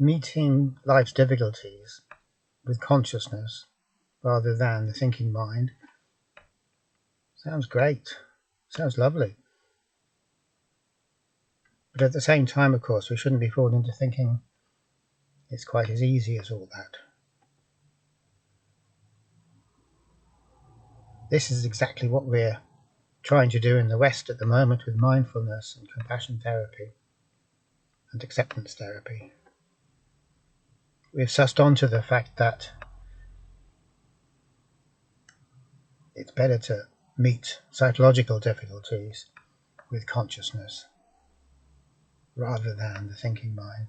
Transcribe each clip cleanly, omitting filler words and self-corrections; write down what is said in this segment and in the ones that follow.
meeting life's difficulties with consciousness rather than the thinking mind sounds great, sounds lovely. But at the same time, of course, we shouldn't be fooled into thinking it's quite as easy as all that. This is exactly what we're trying to do in the West at the moment with mindfulness and compassion therapy and acceptance therapy. We've sussed on to the fact that it's better to meet psychological difficulties with consciousness rather than the thinking mind.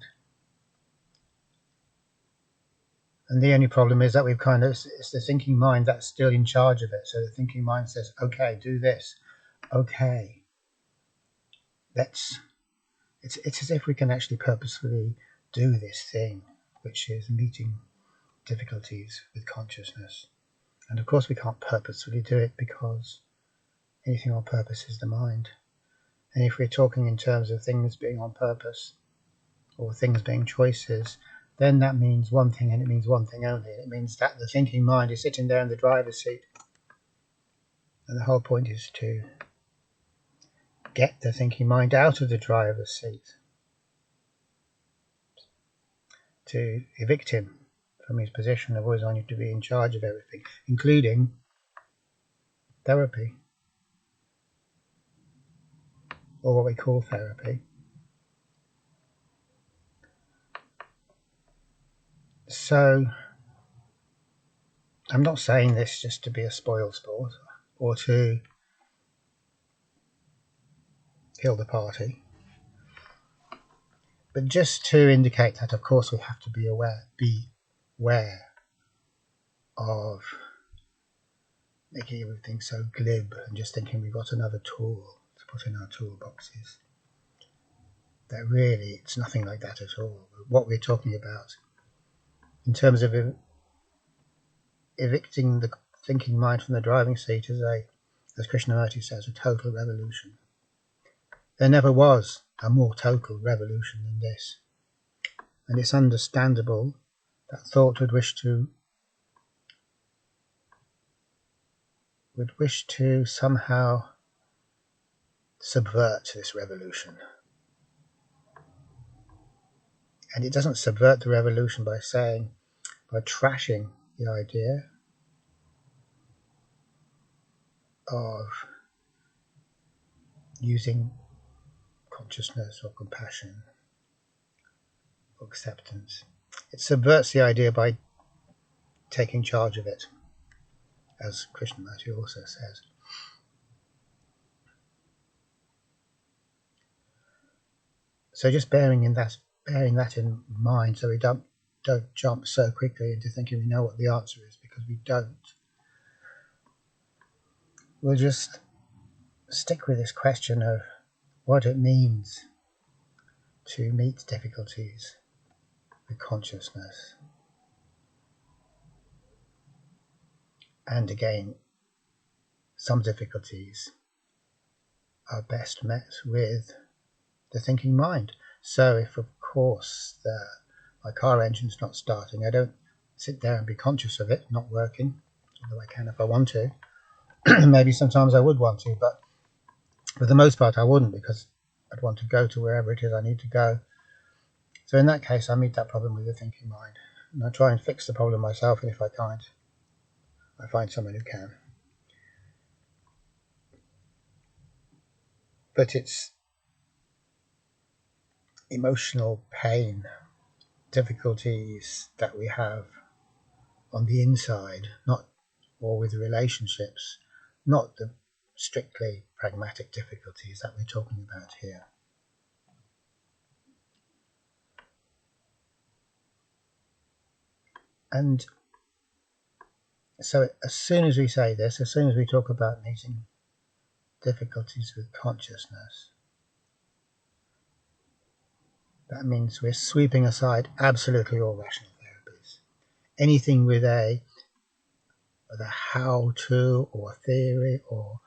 And the only problem is that it's the thinking mind that's still in charge of it. So the thinking mind says, okay, do this. Okay, it's as if we can actually purposefully do this thing, which is meeting difficulties with consciousness. And of course we can't purposefully do it because anything on purpose is the mind. And if we're talking in terms of things being on purpose or things being choices, then that means one thing, and it means one thing only. It means that the thinking mind is sitting there in the driver's seat. And the whole point is to get the thinking mind out of the driver's seat, to evict him from his position of always wanting to be in charge of everything, including therapy, or what we call therapy. So I'm not saying this just to be a spoil sport or to kill the party, but just to indicate that of course we have to be aware of making everything so glib and just thinking we've got another tool to put in our toolboxes. That really it's nothing like that at all. What we're talking about in terms of evicting the thinking mind from the driving seat is as Krishnamurti says, a total revolution. There never was a more total revolution than this. And it's understandable that thought would wish to somehow subvert this revolution. And it doesn't subvert the revolution by trashing the idea of using consciousness or compassion or acceptance. It subverts the idea by taking charge of it, as Krishnamurti also says. So just bearing that in mind, so we don't jump so quickly into thinking we know what the answer is, because we don't. We'll just stick with this question of what it means to meet difficulties with consciousness. And again, some difficulties are best met with the thinking mind. So if of course my car engine's not starting, I don't sit there and be conscious of it not working, although I can if I want to. Maybe sometimes I would want to, but for the most part I wouldn't, because I'd want to go to wherever it is I need to go. So in that case I meet that problem with the thinking mind, and I try and fix the problem myself, and if I can't, I find someone who can. But it's emotional pain, difficulties that we have on the inside, or with relationships, not the strictly pragmatic difficulties that we're talking about here. And so as soon as we say this, as soon as we talk about meeting difficulties with consciousness, that means we're sweeping aside absolutely all rational therapies. Anything with a how-to or a theory, or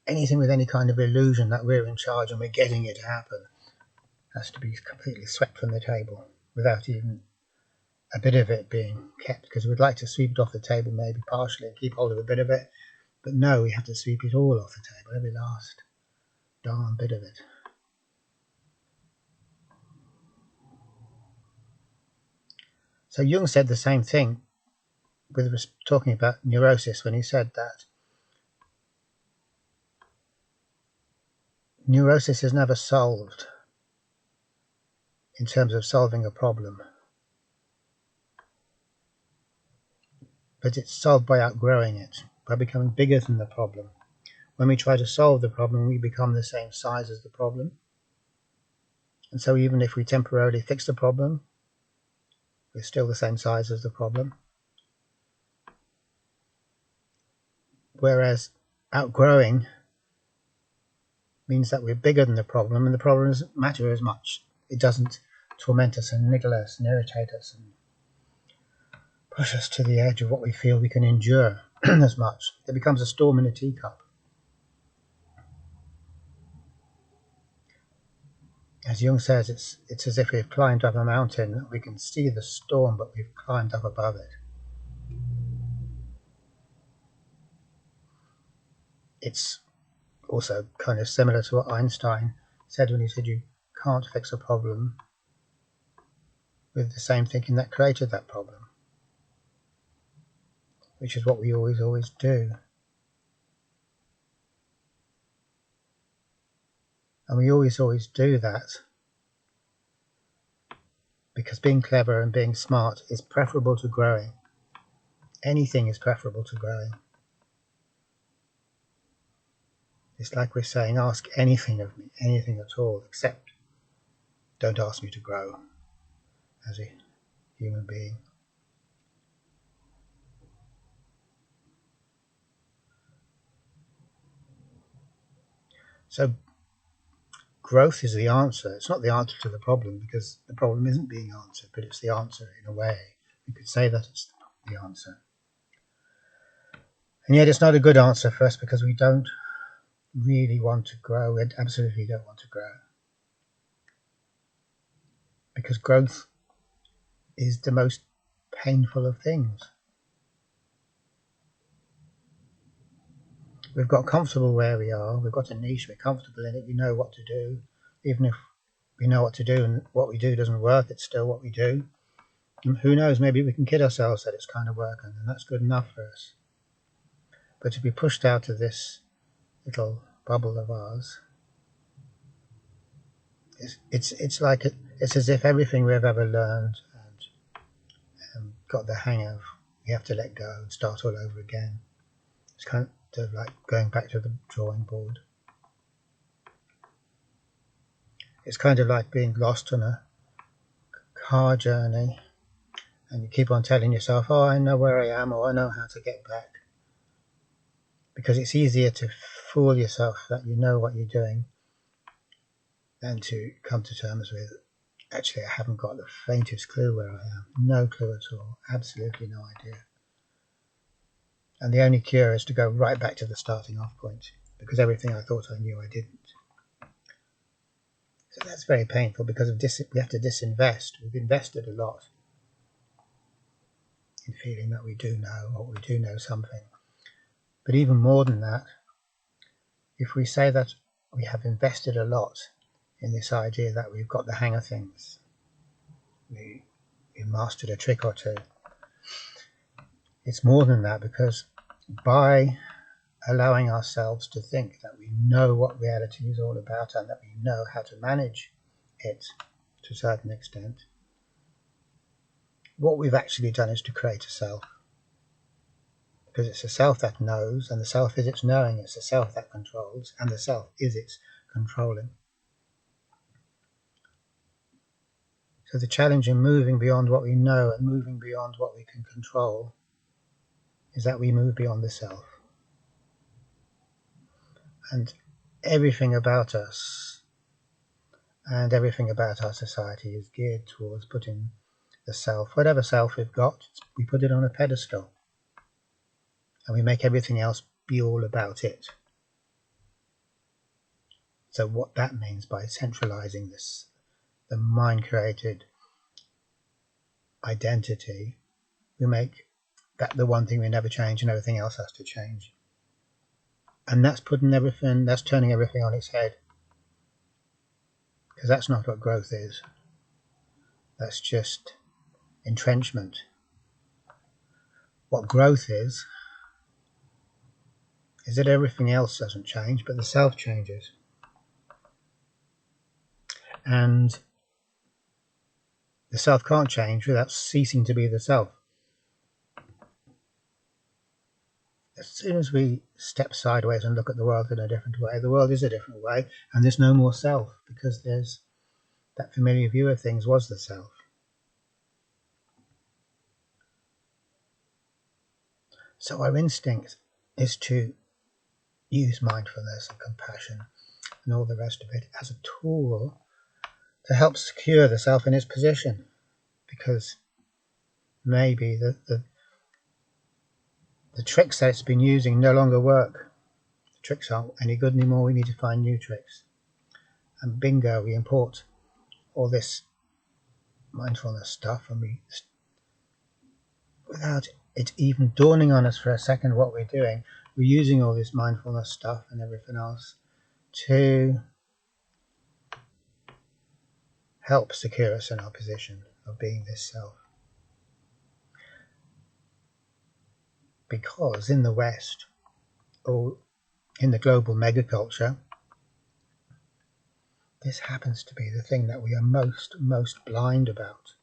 anything with any kind of illusion that we're in charge and we're getting it to happen, has to be completely swept from the table. without even a bit of it being kept, because we'd like to sweep it off the table maybe partially and keep hold of a bit of it, but no, we have to sweep it all off the table, every last darn bit of it. So Jung said the same thing with talking about neurosis when he said that neurosis is never solved in terms of solving a problem, but it's solved by outgrowing it, by becoming bigger than the problem. When we try to solve the problem, we become the same size as the problem. And so even if we temporarily fix the problem, we're still the same size as the problem. Whereas outgrowing means that we're bigger than the problem, and the problem doesn't matter as much. It doesn't torment us and niggle us and irritate us and push us to the edge of what we feel we can endure as much. It becomes a storm in a teacup. As Jung says, it's as if we've climbed up a mountain. We can see the storm, but we've climbed up above it. It's also kind of similar to what Einstein said when he said you can't fix a problem with the same thinking that created that problem, which is what we always do. And we always do that because being clever and being smart is preferable to growing. Anything is preferable to growing. It's like we're saying, ask anything of me, anything at all, except don't ask me to grow as a human being. So growth is the answer. It's not the answer to the problem, because the problem isn't being answered, but it's the answer in a way. We could say that it's the answer. And yet it's not a good answer for us, because we don't really want to grow. We absolutely don't want to grow. Because growth is the most painful of things. We've got comfortable where we are. We've got a niche. We're comfortable in it. We know what to do. Even if we know what to do and what we do doesn't work, it's still what we do. And who knows, maybe we can kid ourselves that it's kind of working, and that's good enough for us. But to be pushed out of this little bubble of ours, it's like it's as if everything we've ever learned and got the hang of, we have to let go and start all over again. It's kind of like going back to the drawing board. It's kind of like being lost on a car journey, and you keep on telling yourself, oh, I know where I am, or I know how to get back. Because it's easier to fool yourself that you know what you're doing than to come to terms with, actually, I haven't got the faintest clue where I am. No clue at all. Absolutely no idea. And the only cure is to go right back to the starting off point, because everything I thought I knew I didn't. So that's very painful, because we have to disinvest. We've invested a lot in feeling that we do know, or we do know something. But even more than that, if we say that we have invested a lot in this idea that we've got the hang of things, we mastered a trick or two, it's more than that, because by allowing ourselves to think that we know what reality is all about and that we know how to manage it to a certain extent, what we've actually done is to create a self. Because it's a self that knows, and the self is its knowing. It's a self that controls, and the self is its controlling. So the challenge in moving beyond what we know and moving beyond what we can control is that we move beyond the self. And everything about us and everything about our society is geared towards putting the self, whatever self we've got, we put it on a pedestal. And we make everything else be all about it. So what that means by centralizing this, the mind-created identity, we make that the one thing we never change, and everything else has to change. And that's turning everything on its head. Because that's not what growth is. That's just entrenchment. What growth is that everything else doesn't change, but the self changes. And the self can't change without ceasing to be the self. As soon as we step sideways and look at the world in a different way, the world is a different way, and there's no more self, because there's that familiar view of things was the self. So our instinct is to use mindfulness and compassion and all the rest of it as a tool to help secure the self in its position, because maybe the tricks that it's been using no longer work. The tricks aren't any good anymore. We need to find new tricks. And bingo, we import all this mindfulness stuff, and without it even dawning on us for a second what we're doing, we're using all this mindfulness stuff and everything else to help secure us in our position of being this self. Because in the West, or in the global megaculture, this happens to be the thing that we are most blind about.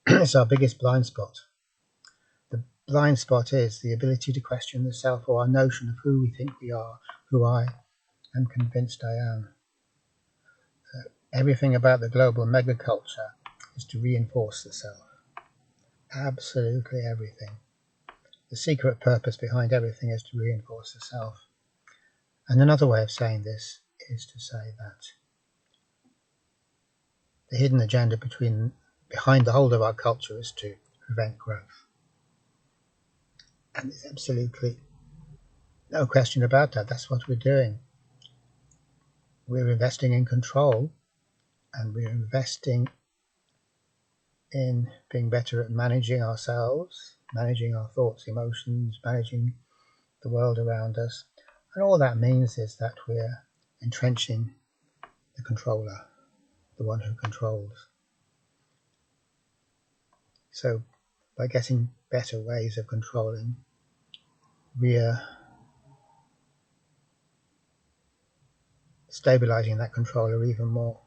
It's our biggest blind spot. The blind spot is the ability to question the self, or our notion of who we think we are, who I am convinced I am. So everything about the global megaculture is to reinforce the self. Absolutely everything. The secret purpose behind everything is to reinforce the self. And another way of saying this is to say that the hidden agenda behind the whole of our culture is to prevent growth. And there's absolutely no question about that. That's what we're doing. We're investing in control, and we're investing in being better at managing ourselves, managing our thoughts, emotions, managing the world around us. And all that means is that we're entrenching the controller, the one who controls. So by getting better ways of controlling, we're stabilizing that controller even more.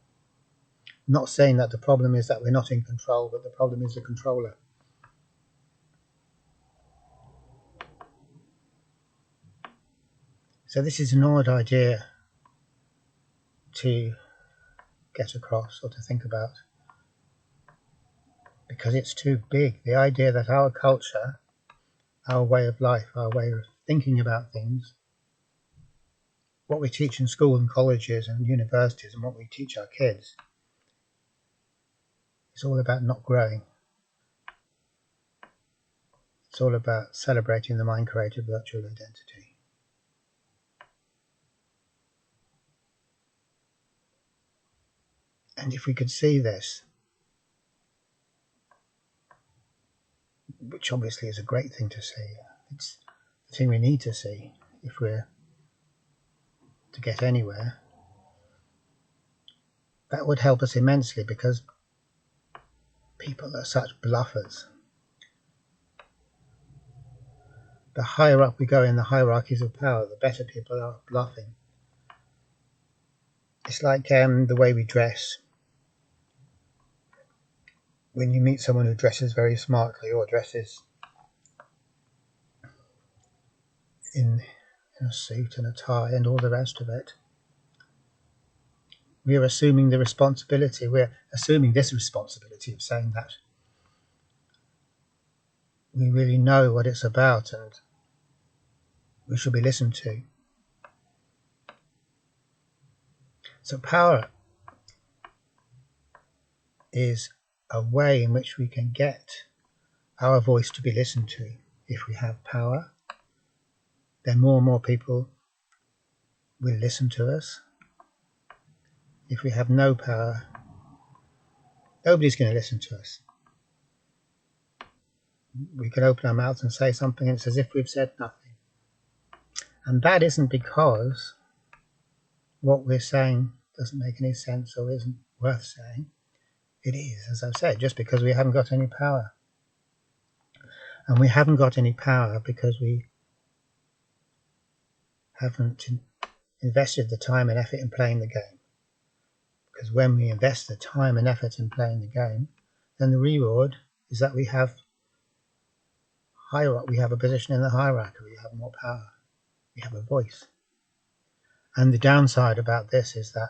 Not saying that the problem is that we're not in control, but the problem is the controller. So this is an odd idea to get across or to think about, because it's too big. The idea that our culture, our way of life, our way of thinking about things, what we teach in school and colleges and universities, and what we teach our kids, is all about not growing. It's all about celebrating the mind-created virtual identity. And if we could see this, which obviously is a great thing to see, it's the thing we need to see if we're to get anywhere, that would help us immensely, because people are such bluffers. The higher up we go in the hierarchies of power, the better people are at bluffing. It's like the way we dress. When you meet someone who dresses very smartly, or dresses in a suit and a tie and all the rest of it, we are assuming the responsibility. We're assuming this responsibility of saying that we really know what it's about and we should be listened to. So power is a way in which we can get our voice to be listened to. If we have power, then more and more people will listen to us. If we have no power, nobody's going to listen to us. we can open our mouths and say something and it's as if we've said nothing. And that isn't because what we're saying doesn't make any sense or isn't worth saying. It is, as I've said, just because we haven't got any power. And we haven't got any power because we haven't invested the time and effort in playing the game. Because when we invest the time and effort in playing the game, then the reward is that we have a position in the hierarchy, we have more power, we have a voice. And the downside about this is that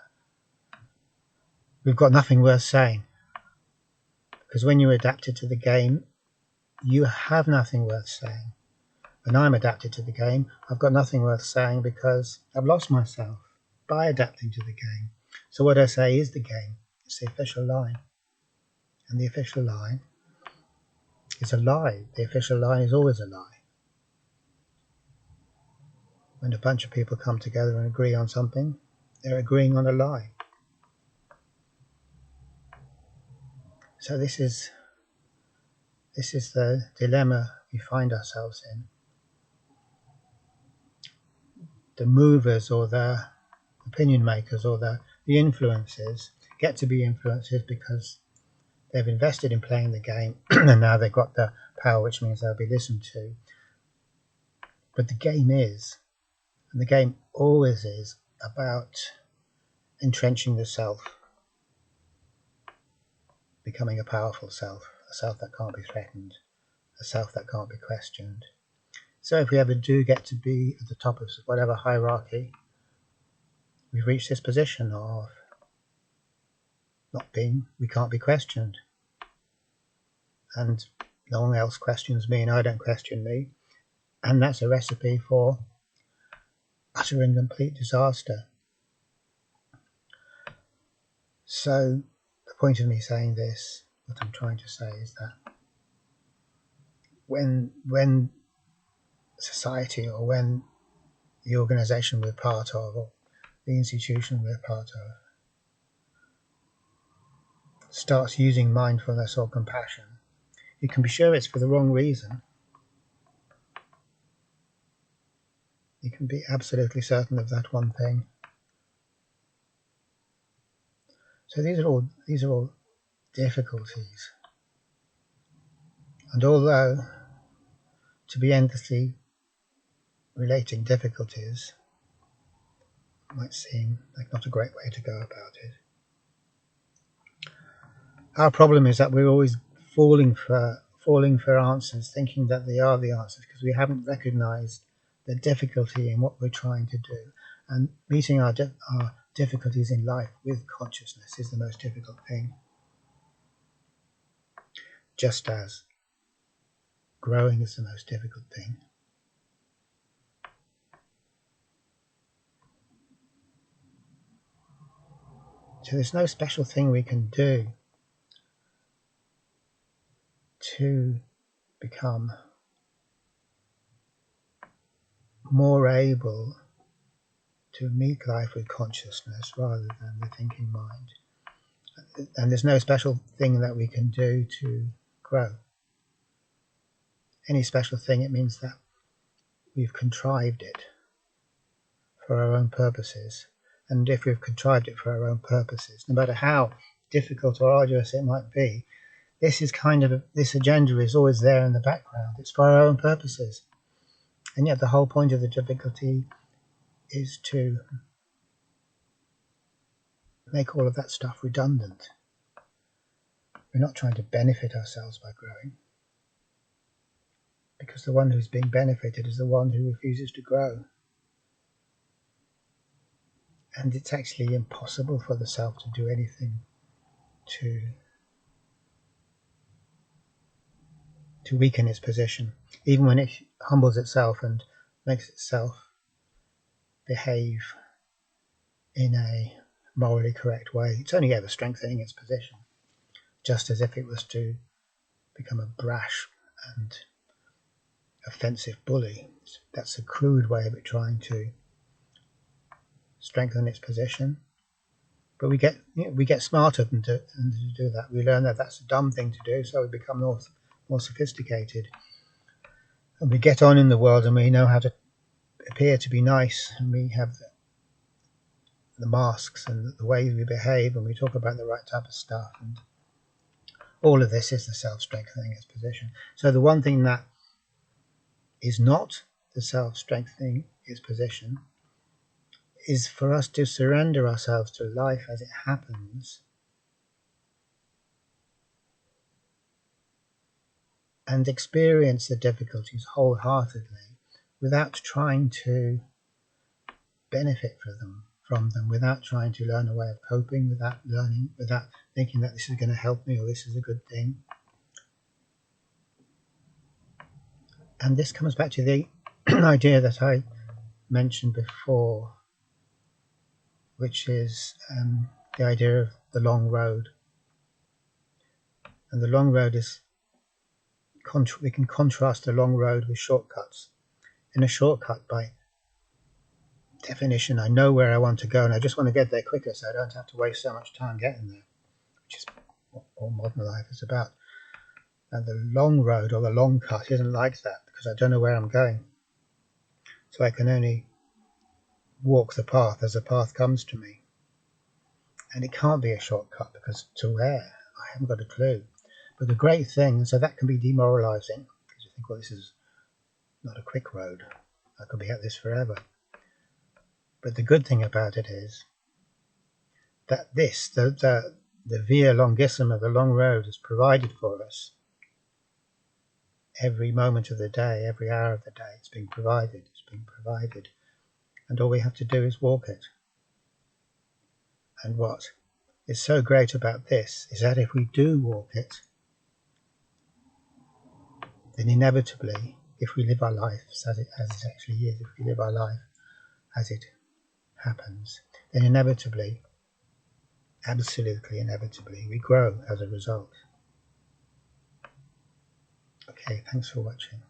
we've got nothing worth saying. Because when you're adapted to the game, you have nothing worth saying. When I'm adapted to the game, I've got nothing worth saying because I've lost myself by adapting to the game. So what I say is the game. It's the official line. And the official line is a lie. The official line is always a lie. When a bunch of people come together and agree on something, they're agreeing on a lie. So this is the dilemma we find ourselves in. The movers or the opinion makers or the influencers get to be influencers because they've invested in playing the game and now they've got the power, which means they'll be listened to. But the game is, and the game always is, about entrenching the self, becoming a powerful self, a self that can't be threatened, a self that can't be questioned. So if we ever do get to be at the top of whatever hierarchy, we've reached this position of we can't be questioned. And no one else questions me and I don't question me. And that's a recipe for utter and complete disaster. So the point of me saying this, what I'm trying to say is that when society or when the organization we're part of or the institution we're part of starts using mindfulness or compassion, you can be sure it's for the wrong reason. You can be absolutely certain of that one thing. So these are all difficulties. And although to be endlessly relating difficulties might seem like not a great way to go about it, our problem is that we're always falling for answers, thinking that they are the answers, because we haven't recognized the difficulty in what we're trying to do. And meeting our difficulties in life with consciousness is the most difficult thing. Just as growing is the most difficult thing. So there's no special thing we can do to become more able to meet life with consciousness rather than the thinking mind. And there's no special thing that we can do to grow. Any special thing, it means that we've contrived it for our own purposes. And if we've contrived it for our own purposes, no matter how difficult or arduous it might be, this agenda is always there in the background. It's for our own purposes. And yet the whole point of the difficulty is to make all of that stuff redundant. We're not trying to benefit ourselves by growing, because the one who's being benefited is the one who refuses to grow. And it's actually impossible for the self to do anything to weaken its position, even when it humbles itself and makes itself behave in a morally correct way. It's only ever strengthening its position, just as if it was to become a brash and offensive bully. That's a crude way of it trying to strengthen its position. But we get smarter than to do that. We learn that that's a dumb thing to do, so we become more more sophisticated, and we get on in the world, and we know how to appear to be nice, and we have the masks and the way we behave, and we talk about the right type of stuff, and all of this is the self-strengthening exposition. So the one thing that is not the self-strengthening exposition is for us to surrender ourselves to life as it happens, and experience the difficulties wholeheartedly without trying to benefit from them, without trying to learn a way of coping, without thinking that this is going to help me or this is a good thing. And this comes back to the idea that I mentioned before, which is the idea of the long road. And the long road is, we can contrast the long road with shortcuts. In a shortcut, by definition, I know where I want to go, and I just want to get there quicker so I don't have to waste so much time getting there, which is what all modern life is about. And the long road or the long cut isn't like that, because I don't know where I'm going. So I can only walk the path as the path comes to me. And it can't be a shortcut, because to where? I haven't got a clue. But the great thing, so that can be demoralizing, because you think, well, this is not a quick road. I could be at this forever. But the good thing about it is that the via longissima, the long road, is provided for us every moment of the day, every hour of the day. It's being provided. And all we have to do is walk it. And what is so great about this is that if we do walk it, then inevitably, if we live our life as it actually is, if we live our life as it happens, then inevitably, absolutely inevitably, we grow as a result. Okay, thanks for watching.